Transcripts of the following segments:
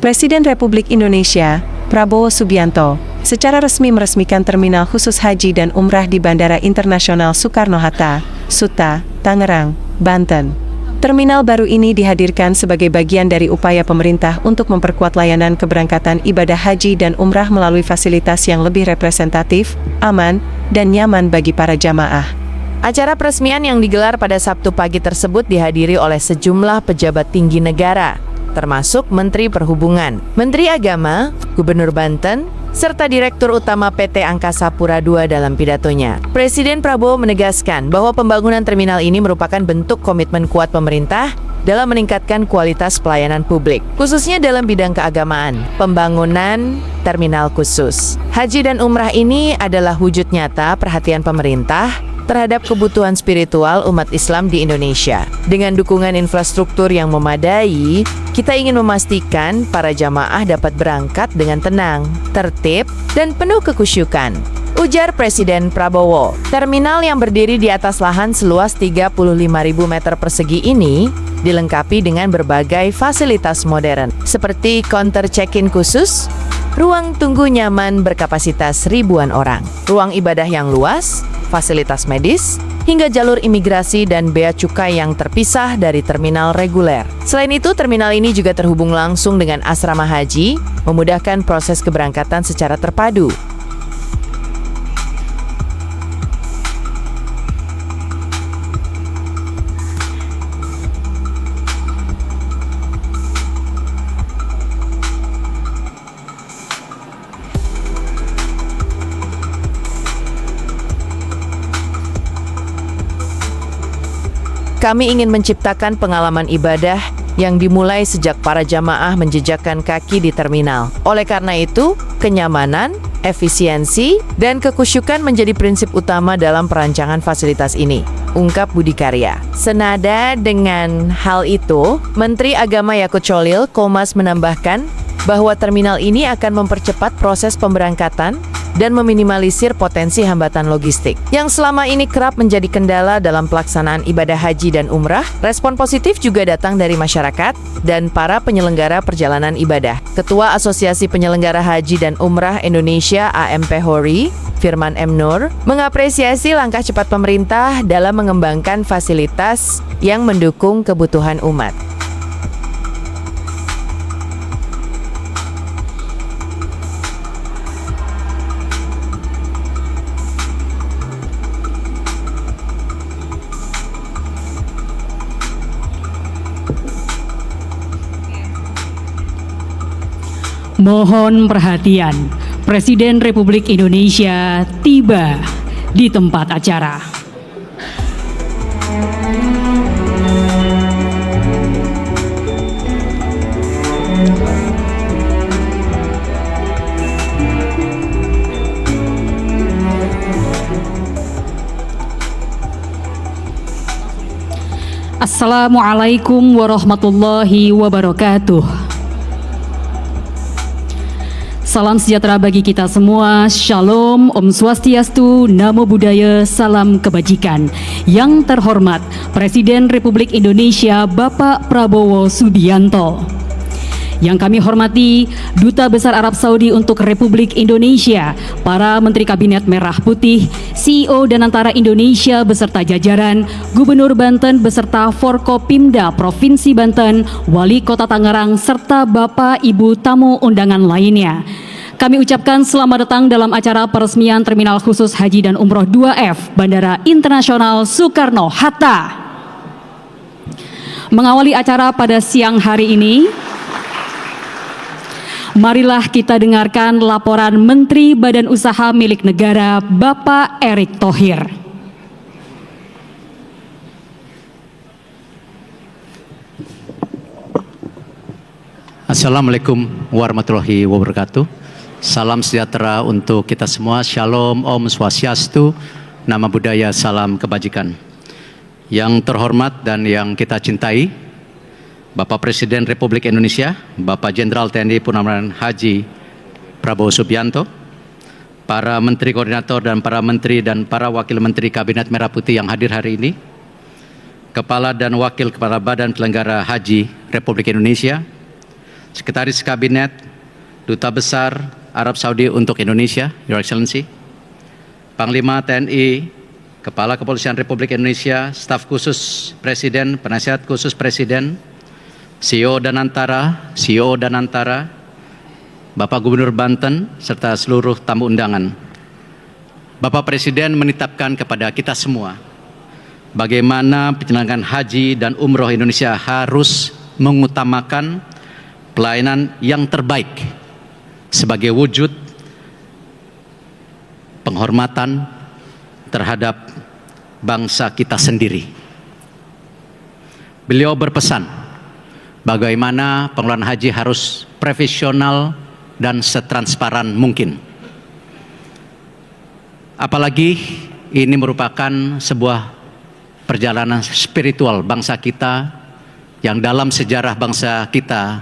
Presiden Republik Indonesia, Prabowo Subianto, secara resmi meresmikan Terminal Khusus Haji dan Umrah di Bandara Internasional Soekarno-Hatta, SUTA, Tangerang, Banten. Terminal baru ini dihadirkan sebagai bagian dari upaya pemerintah untuk memperkuat layanan keberangkatan ibadah haji dan umrah melalui fasilitas yang lebih representatif, aman, dan nyaman bagi para jamaah. Acara peresmian yang digelar pada Sabtu pagi tersebut dihadiri oleh sejumlah pejabat tinggi negara, termasuk Menteri Perhubungan, Menteri Agama, Gubernur Banten, serta Direktur Utama PT Angkasa Pura II dalam pidatonya. Presiden Prabowo menegaskan bahwa pembangunan terminal ini merupakan bentuk komitmen kuat pemerintah dalam meningkatkan kualitas pelayanan publik, khususnya dalam bidang keagamaan. Pembangunan terminal khusus haji dan umrah ini adalah wujud nyata perhatian pemerintah terhadap kebutuhan spiritual umat Islam di Indonesia. Dengan dukungan infrastruktur yang memadai, kita ingin memastikan para jamaah dapat berangkat dengan tenang, tertib, dan penuh kekhusyukan, ujar Presiden Prabowo. Terminal yang berdiri di atas lahan seluas 35.000 meter persegi ini dilengkapi dengan berbagai fasilitas modern, seperti counter check-in khusus, ruang tunggu nyaman berkapasitas ribuan orang, ruang ibadah yang luas, fasilitas medis, hingga jalur imigrasi dan bea cukai yang terpisah dari terminal reguler. Selain itu, terminal ini juga terhubung langsung dengan asrama haji, memudahkan proses keberangkatan secara terpadu. Kami ingin menciptakan pengalaman ibadah yang dimulai sejak para jamaah menjejakkan kaki di terminal. Oleh karena itu, kenyamanan, efisiensi, dan kekhusyukan menjadi prinsip utama dalam perancangan fasilitas ini, ungkap Budi Karya. Senada dengan hal itu, Menteri Agama Yakut Cholil Qomas menambahkan bahwa terminal ini akan mempercepat proses pemberangkatan dan meminimalisir potensi hambatan logistik yang selama ini kerap menjadi kendala dalam pelaksanaan ibadah haji dan umrah. Respon positif juga datang dari masyarakat dan para penyelenggara perjalanan ibadah. Ketua Asosiasi Penyelenggara Haji dan Umrah Indonesia AMPHORI, Firman M. Nur, mengapresiasi langkah cepat pemerintah dalam mengembangkan fasilitas yang mendukung kebutuhan umat. Mohon perhatian, Presiden Republik Indonesia tiba di tempat acara. Assalamualaikum warahmatullahi wabarakatuh. Salam sejahtera bagi kita semua, Shalom, Om Swastiastu, Namo Buddhaya, Salam Kebajikan. Yang terhormat Presiden Republik Indonesia Bapak Prabowo Subianto. Yang kami hormati Duta Besar Arab Saudi untuk Republik Indonesia, para Menteri Kabinet Merah Putih, CEO Danantara Indonesia beserta jajaran, Gubernur Banten beserta Forkopimda Provinsi Banten, Wali Kota Tangerang, serta Bapak Ibu tamu undangan lainnya. Kami ucapkan selamat datang dalam acara peresmian Terminal Khusus Haji dan Umroh 2F Bandara Internasional Soekarno-Hatta. Mengawali acara pada siang hari ini, marilah kita dengarkan laporan Menteri Badan Usaha Milik Negara Bapak Erick Thohir. Assalamualaikum warahmatullahi wabarakatuh. Salam sejahtera untuk kita semua. Shalom, Om Swastiastu, Namo Buddhaya, Salam Kebajikan. Yang terhormat dan yang kita cintai, Bapak Presiden Republik Indonesia, Bapak Jenderal TNI Purnawirawan Haji Prabowo Subianto, para Menteri Koordinator dan para Menteri dan para Wakil Menteri Kabinet Merah Putih yang hadir hari ini, Kepala dan Wakil Kepala Badan Penyelenggara Haji Republik Indonesia, Sekretaris Kabinet, Duta Besar Arab Saudi untuk Indonesia, Your Excellency, Panglima TNI, Kepala Kepolisian Republik Indonesia, Staf Khusus Presiden, Penasihat Khusus Presiden, CEO Danantara, Bapak Gubernur Banten, serta seluruh tamu undangan. Bapak Presiden menitipkan kepada kita semua bagaimana penyelenggaraan haji dan umroh Indonesia harus mengutamakan pelayanan yang terbaik sebagai wujud penghormatan terhadap bangsa kita sendiri. Beliau berpesan bagaimana pengelolaan haji harus profesional dan setransparan mungkin. Apalagi ini merupakan sebuah perjalanan spiritual bangsa kita yang dalam sejarah bangsa kita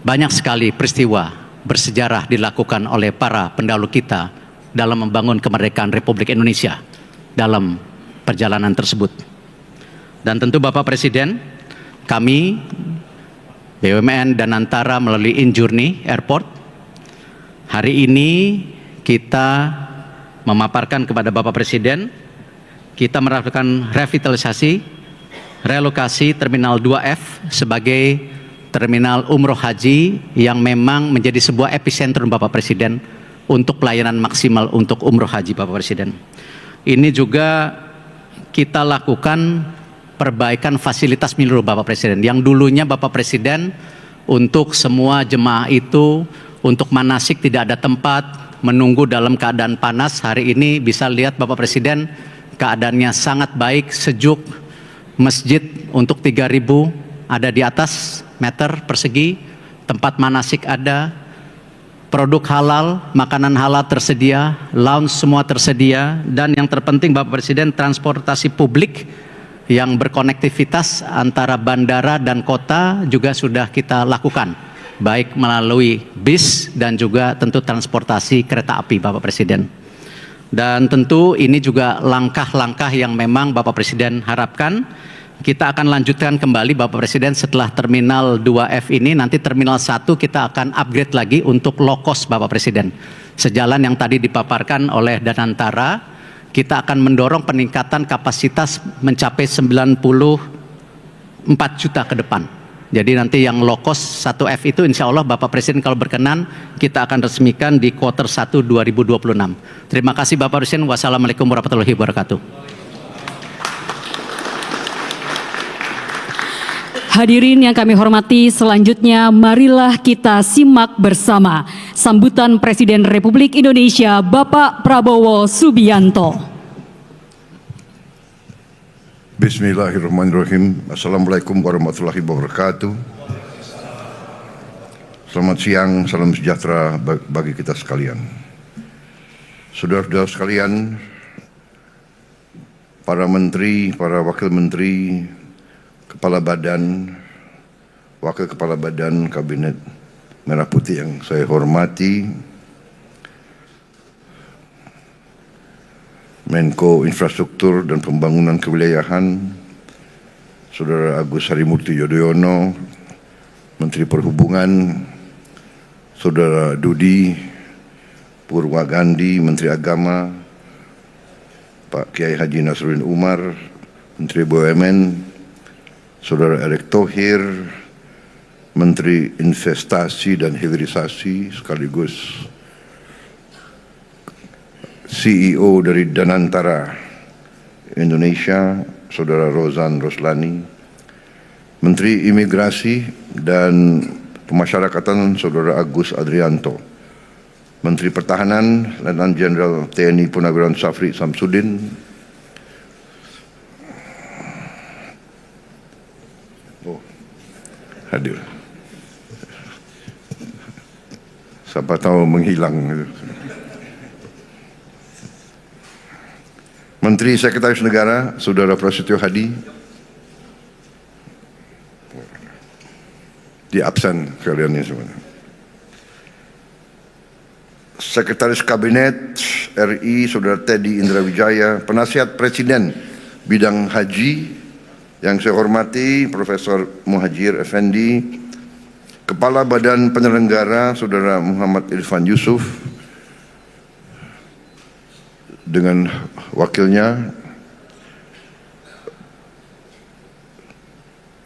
banyak sekali peristiwa bersejarah dilakukan oleh para pendahulu kita dalam membangun kemerdekaan Republik Indonesia dalam perjalanan tersebut. Dan tentu Bapak Presiden, kami BUMN Danantara melalui Injourney Airport hari ini kita memaparkan kepada Bapak Presiden, kita melakukan revitalisasi, relokasi Terminal 2F sebagai terminal umroh haji yang memang menjadi sebuah epicentrum Bapak Presiden untuk pelayanan maksimal untuk umroh haji Bapak Presiden. Ini juga kita lakukan perbaikan fasilitas menyeluruh Bapak Presiden. Yang dulunya Bapak Presiden untuk semua jemaah itu untuk manasik tidak ada tempat, menunggu dalam keadaan panas. Hari ini bisa lihat Bapak Presiden keadaannya sangat baik, sejuk. Masjid untuk 3.000 ada di atas meter persegi, tempat manasik ada, produk halal, makanan halal tersedia, lounge semua tersedia, dan yang terpenting Bapak Presiden, transportasi publik yang berkonektivitas antara bandara dan kota juga sudah kita lakukan, baik melalui bis dan juga tentu transportasi kereta api Bapak Presiden. Dan tentu ini juga langkah-langkah yang memang Bapak Presiden harapkan. Kita akan lanjutkan kembali Bapak Presiden setelah Terminal 2F ini, nanti Terminal 1 kita akan upgrade lagi untuk low cost Bapak Presiden. Sejalan yang tadi dipaparkan oleh Danantara, kita akan mendorong peningkatan kapasitas mencapai 94 juta ke depan. Jadi nanti yang low cost 1F itu insya Allah Bapak Presiden kalau berkenan kita akan resmikan di kuartal 1 2026. Terima kasih Bapak Presiden. Wassalamualaikum warahmatullahi wabarakatuh. Hadirin yang kami hormati, selanjutnya marilah kita simak bersama sambutan Presiden Republik Indonesia Bapak Prabowo Subianto. Bismillahirrahmanirrahim. Assalamualaikum warahmatullahi wabarakatuh. Selamat siang, salam sejahtera bagi kita sekalian. Saudara-saudara sekalian, para menteri, para wakil menteri, Kepala Badan, Wakil Kepala Badan Kabinet Merah Putih yang saya hormati, Menko Infrastruktur dan Pembangunan Kewilayahan, Saudara Agus Harimurti Yudhoyono, Menteri Perhubungan, Saudara Dudi Purwagandi, Menteri Agama, Pak Kiai Haji Nasruddin Umar, Menteri BUMN, Saudara Erick Thohir, Menteri Investasi dan Hilirisasi sekaligus CEO dari Danantara Indonesia, Saudara Rozan Roslani, Menteri Imigrasi dan Pemasyarakatan, Saudara Agus Adrianto, Menteri Pertahanan, Letnan Jenderal TNI Purnawirawan Safri Samsudin, hadir. Siapa tahu menghilang. Menteri Sekretaris Negara, Saudara Prasetyo Hadi, di absen kalian ini semua. Sekretaris Kabinet RI, Saudara Teddy Indra Wijaya, Penasihat Presiden Bidang Haji, yang saya hormati Profesor Muhajir Effendi, Kepala Badan Penyelenggara Saudara Muhammad Irfan Yusuf dengan wakilnya,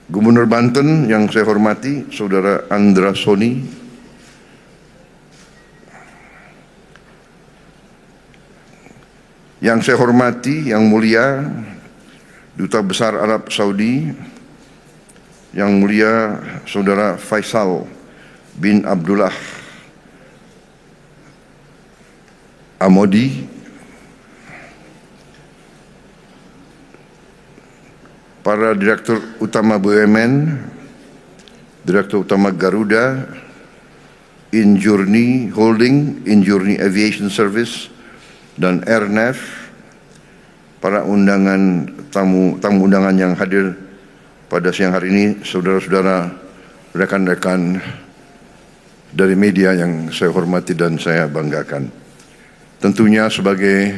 Gubernur Banten yang saya hormati Saudara Andra Soni, yang saya hormati yang mulia Duta Besar Arab Saudi, yang mulia Saudara Faisal bin Abdullah Amodi, para Direktur Utama BUMN, Direktur Utama Garuda, Injourney Holding, Injourney Aviation Service, dan Airnav, para tamu undangan yang hadir pada siang hari ini, saudara-saudara, rekan-rekan dari media yang saya hormati dan saya banggakan. Tentunya sebagai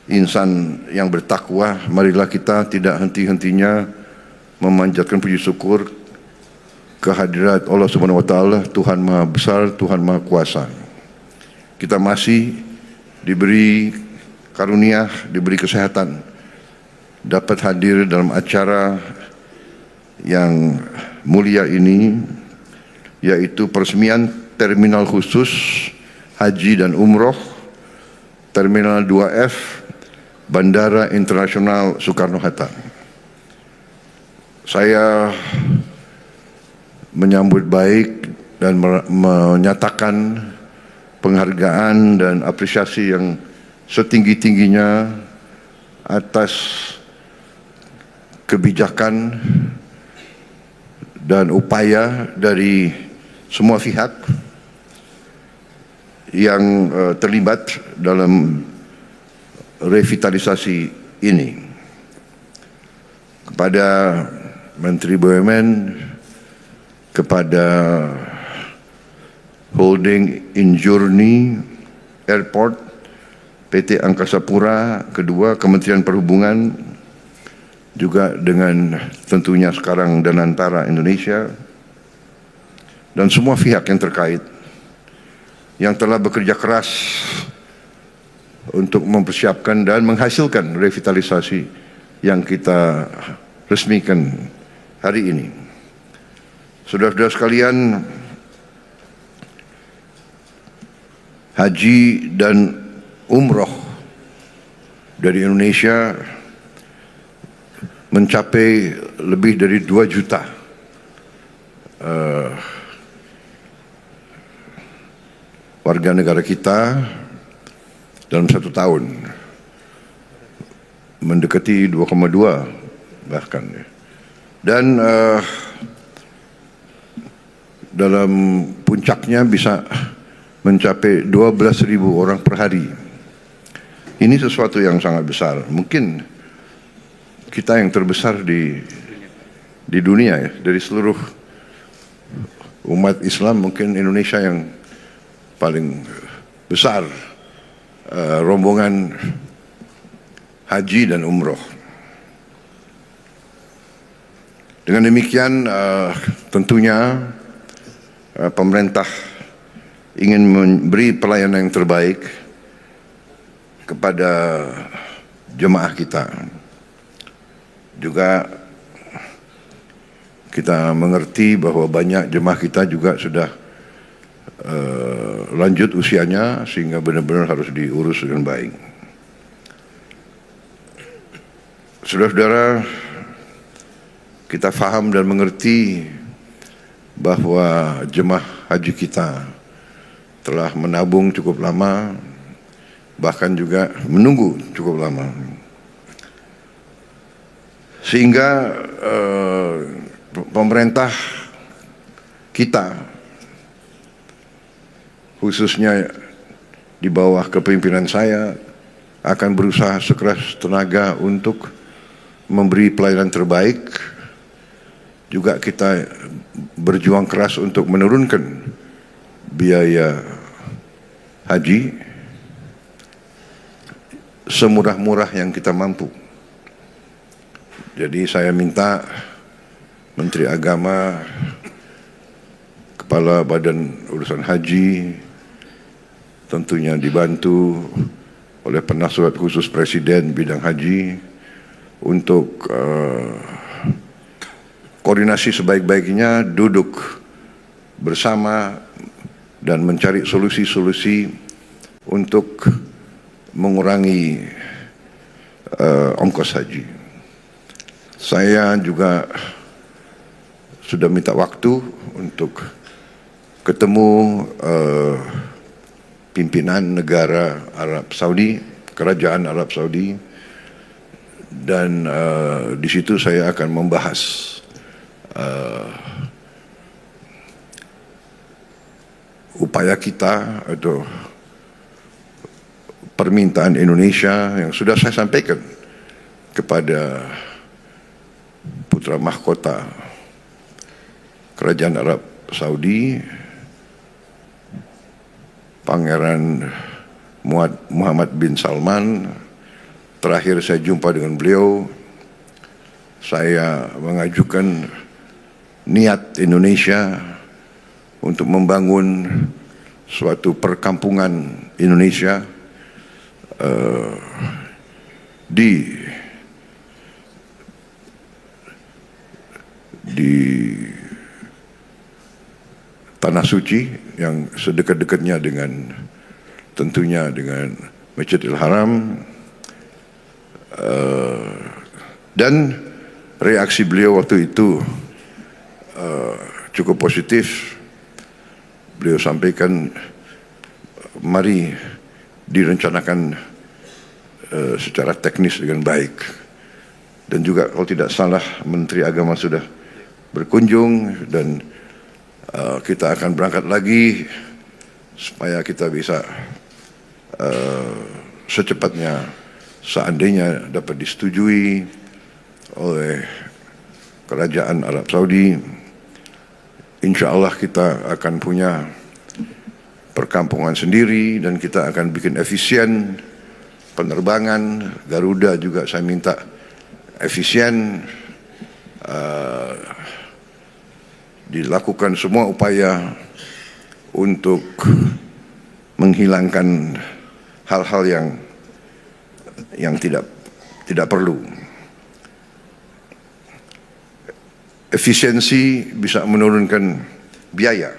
insan yang bertakwa, marilah kita tidak henti-hentinya memanjatkan puji syukur kehadirat Allah Subhanahu wa taala, Tuhan Maha Besar, Tuhan Maha Kuasa. Kita masih diberi karunia, diberi kesehatan, dapat hadir dalam acara yang mulia ini, yaitu peresmian Terminal Khusus Haji dan Umroh Terminal 2F Bandara Internasional Soekarno-Hatta. Saya menyambut baik dan menyatakan penghargaan dan apresiasi yang setinggi-tingginya atas kebijakan dan upaya dari semua pihak yang terlibat dalam revitalisasi ini. Kepada Menteri BUMN, kepada Holding Injourney Airport, PT Angkasa Pura, kedua Kementerian Perhubungan, juga dengan tentunya sekarang Danantara Indonesia, dan semua pihak yang terkait yang telah bekerja keras untuk mempersiapkan dan menghasilkan revitalisasi yang kita resmikan hari ini. Saudara-saudara sekalian, haji dan umroh dari Indonesia mencapai lebih dari 2 juta warga negara kita dalam 1 tahun, mendekati 2,2 bahkan, dan dalam puncaknya bisa mencapai 12.000 orang per hari. Ini sesuatu yang sangat besar. Mungkin kita yang terbesar di dunia ya, dari seluruh umat Islam, mungkin Indonesia yang paling besar rombongan haji dan umroh. Dengan demikian tentunya pemerintah ingin memberi pelayanan yang terbaik kepada jemaah kita. Juga kita mengerti bahwa banyak jemaah kita juga sudah lanjut usianya, sehingga benar-benar harus diurus dengan baik. Saudara-saudara, kita faham dan mengerti bahwa jemaah haji kita telah menabung cukup lama, bahkan juga menunggu cukup lama, sehingga pemerintah kita, khususnya di bawah kepemimpinan saya, akan berusaha sekeras tenaga untuk memberi pelayanan terbaik. Juga kita berjuang keras untuk menurunkan biaya haji semurah-murah yang kita mampu. Jadi saya minta Menteri Agama Kepala Badan Urusan Haji, tentunya dibantu oleh Penasihat Khusus Presiden bidang haji untuk koordinasi sebaik-baiknya, duduk bersama dan mencari solusi-solusi untuk mengurangi ongkos haji. Saya juga sudah minta waktu untuk ketemu pimpinan negara Arab Saudi, Kerajaan Arab Saudi, dan di situ saya akan membahas upaya kita atau permintaan Indonesia yang sudah saya sampaikan kepada putra mahkota Kerajaan Arab Saudi, Pangeran Muhammad bin Salman. Terakhir saya jumpa dengan beliau, saya mengajukan niat Indonesia untuk membangun suatu perkampungan Indonesia di Tanah Suci yang sedekat-dekatnya dengan tentunya dengan Masjidil Haram, dan reaksi beliau waktu itu cukup positif. Beliau sampaikan mari direncanakan secara teknis dengan baik, dan juga kalau tidak salah Menteri Agama sudah berkunjung, dan kita akan berangkat lagi supaya kita bisa secepatnya, seandainya dapat disetujui oleh Kerajaan Arab Saudi, insya Allah kita akan punya perkampungan sendiri dan kita akan bikin efisien penerbangan. Garuda juga saya minta efisien, dilakukan semua upaya untuk menghilangkan hal-hal yang tidak perlu. Efisiensi bisa menurunkan biaya,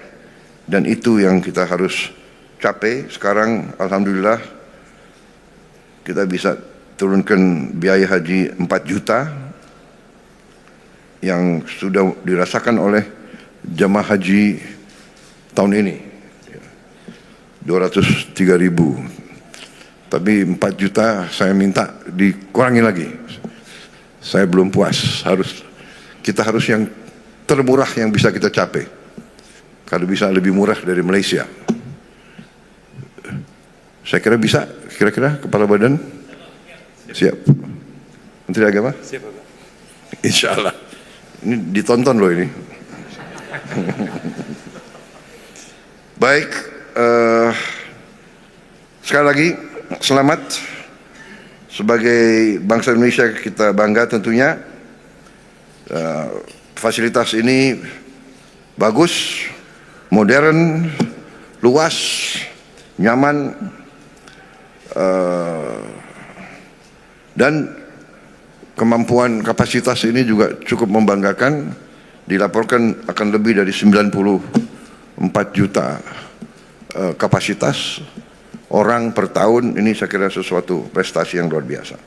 dan itu yang kita harus capai. Sekarang alhamdulillah kita bisa turunkan biaya haji 4 juta yang sudah dirasakan oleh jamaah haji tahun ini, 203.000. Tapi 4 juta saya minta dikurangi lagi. Saya belum puas, kita harus yang termurah yang bisa kita capai. Kalau bisa lebih murah dari Malaysia, saya kira bisa. Kira-kira Kepala Badan siap? Menteri Agama siap, Pak. Insya Allah. Ini ditonton loh ini. Baik, sekali lagi selamat. Sebagai bangsa Indonesia kita bangga tentunya. Fasilitas ini bagus, modern, luas, nyaman, dan kemampuan kapasitas ini juga cukup membanggakan. Dilaporkan akan lebih dari 94 juta kapasitas orang per tahun. Ini saya kira sesuatu prestasi yang luar biasa.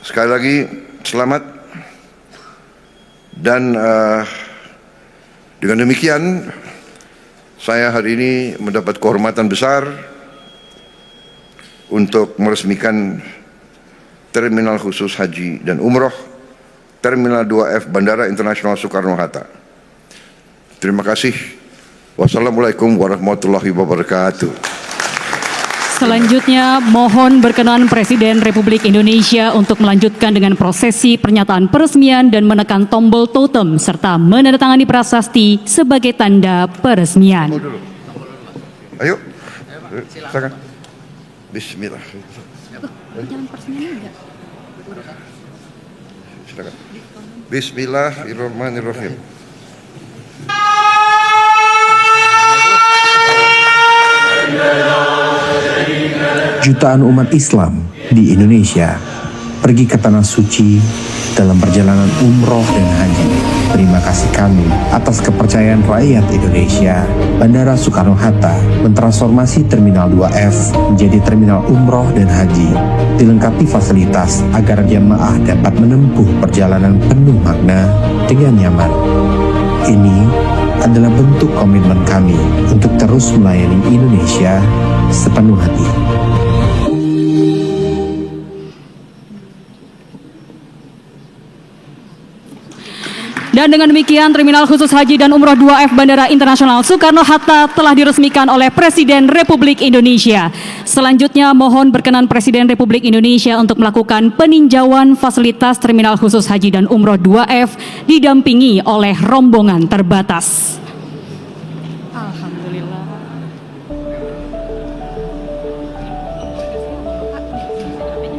Sekali lagi selamat, dan dengan demikian saya hari ini mendapat kehormatan besar untuk meresmikan Terminal Khusus Haji dan Umroh Terminal 2F Bandara Internasional Soekarno-Hatta. Terima kasih. Wassalamualaikum warahmatullahi wabarakatuh. Selanjutnya, mohon berkenan Presiden Republik Indonesia untuk melanjutkan dengan prosesi pernyataan peresmian dan menekan tombol totem serta menandatangani prasasti sebagai tanda peresmian. Ayo, silakan. Bismillah. Silakan. Bismillahirrahmanirrahim. jutaan umat Islam di Indonesia pergi ke tanah suci dalam perjalanan umroh dan haji. Terima kasih kami atas kepercayaan rakyat Indonesia. Bandara Soekarno-Hatta mentransformasi Terminal 2F menjadi Terminal Umroh dan Haji, dilengkapi fasilitas agar jemaah dapat menempuh perjalanan penuh makna dengan nyaman. Ini adalah bentuk komitmen kami untuk terus melayani Indonesia sepenuh hati. Dan dengan demikian, Terminal Khusus Haji dan Umroh 2F Bandara Internasional Soekarno-Hatta telah diresmikan oleh Presiden Republik Indonesia. Selanjutnya, mohon berkenan Presiden Republik Indonesia untuk melakukan peninjauan fasilitas Terminal Khusus Haji dan Umroh 2F didampingi oleh rombongan terbatas. Alhamdulillah.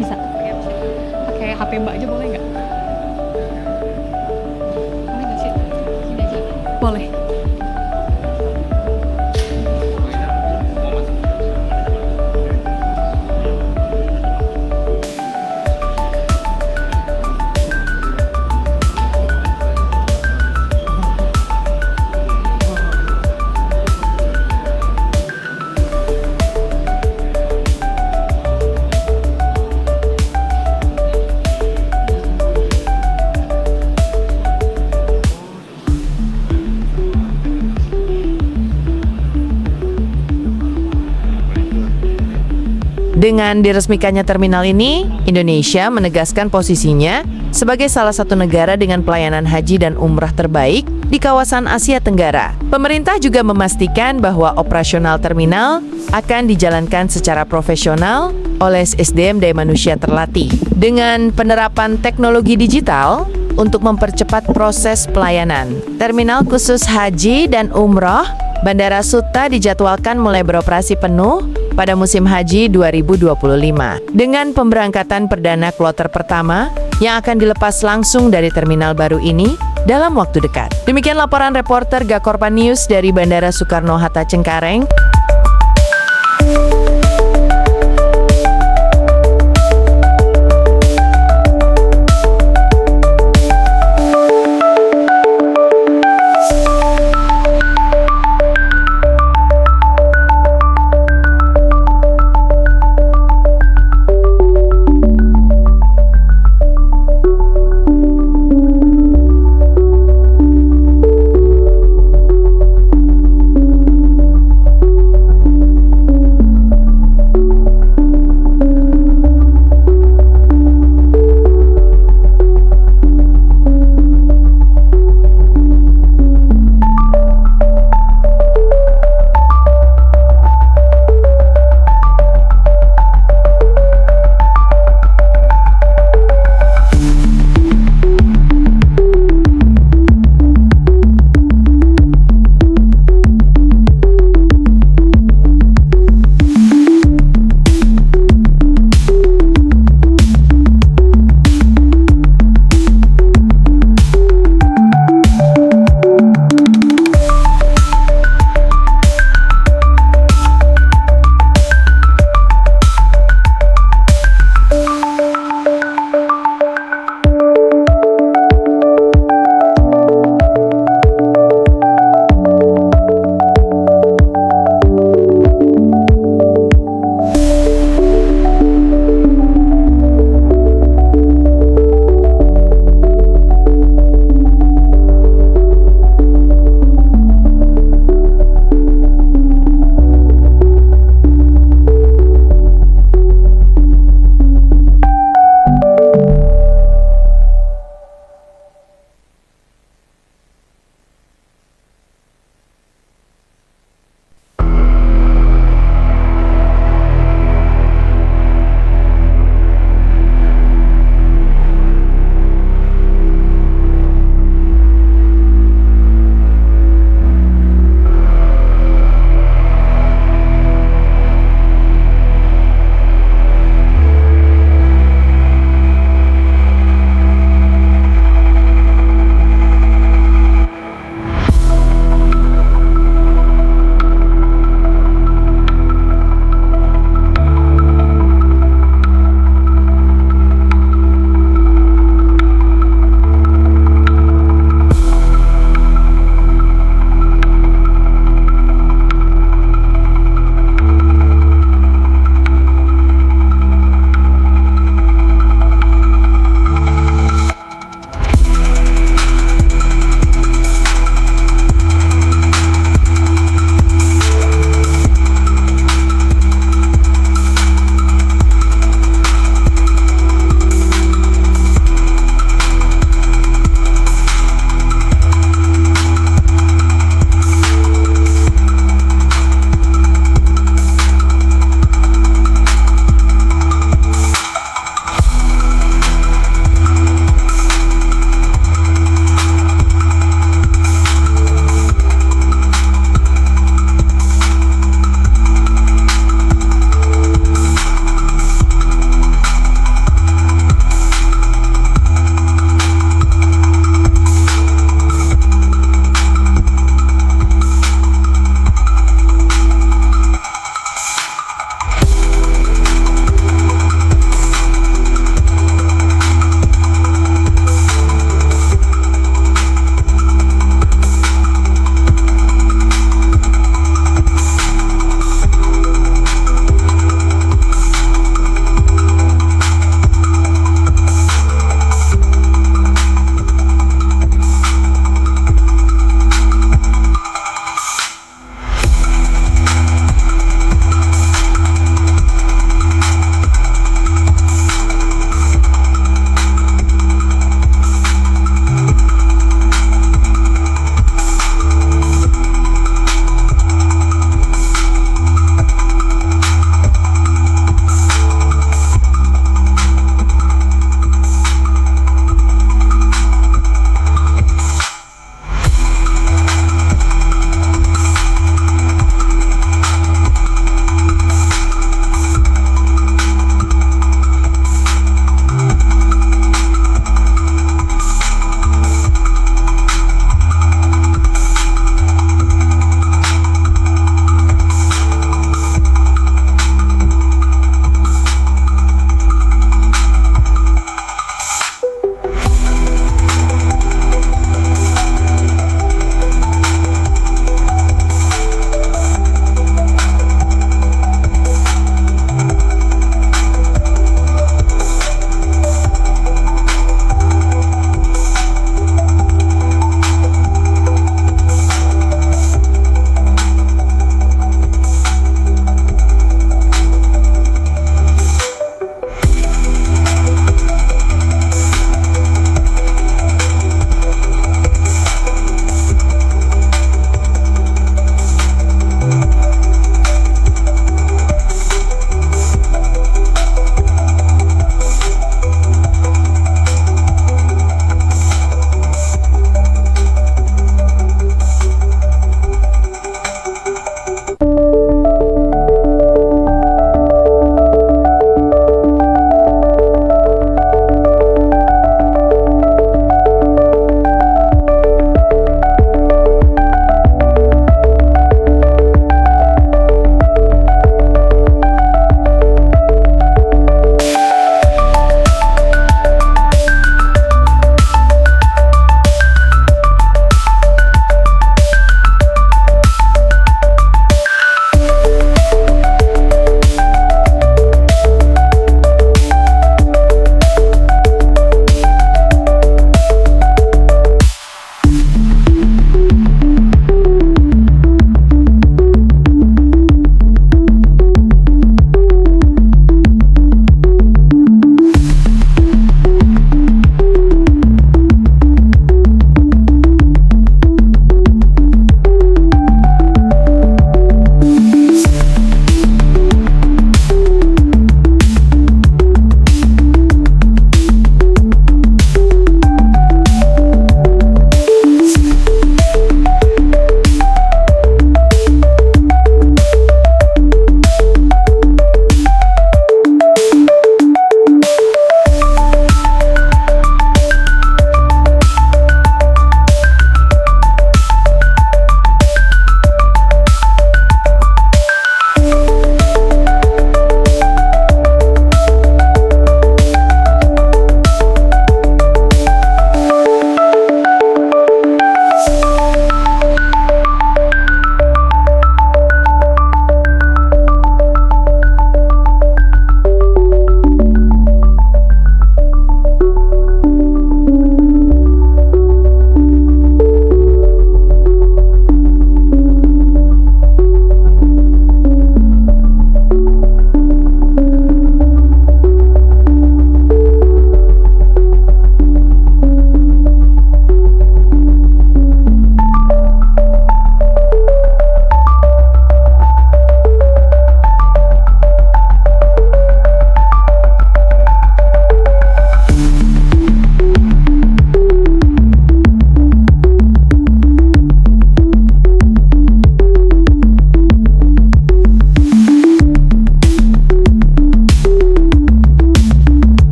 Bisa pakai HP Mbak aja boleh nggak? Boleh. Dengan diresmikannya terminal ini, Indonesia menegaskan posisinya sebagai salah satu negara dengan pelayanan haji dan umrah terbaik di kawasan Asia Tenggara. Pemerintah juga memastikan bahwa operasional terminal akan dijalankan secara profesional oleh SDM daya manusia terlatih dengan penerapan teknologi digital untuk mempercepat proses pelayanan. Terminal Khusus Haji dan Umroh Bandara Suta dijadwalkan mulai beroperasi penuh pada musim haji 2025 dengan pemberangkatan perdana kloter pertama yang akan dilepas langsung dari terminal baru ini dalam waktu dekat. Demikian laporan reporter Gakorpa News dari Bandara Soekarno-Hatta Cengkareng.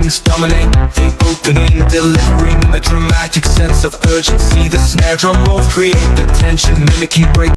strings dominate the opening, delivering a dramatic sense of urgency. The snare drum rolls create the tension, mimicking break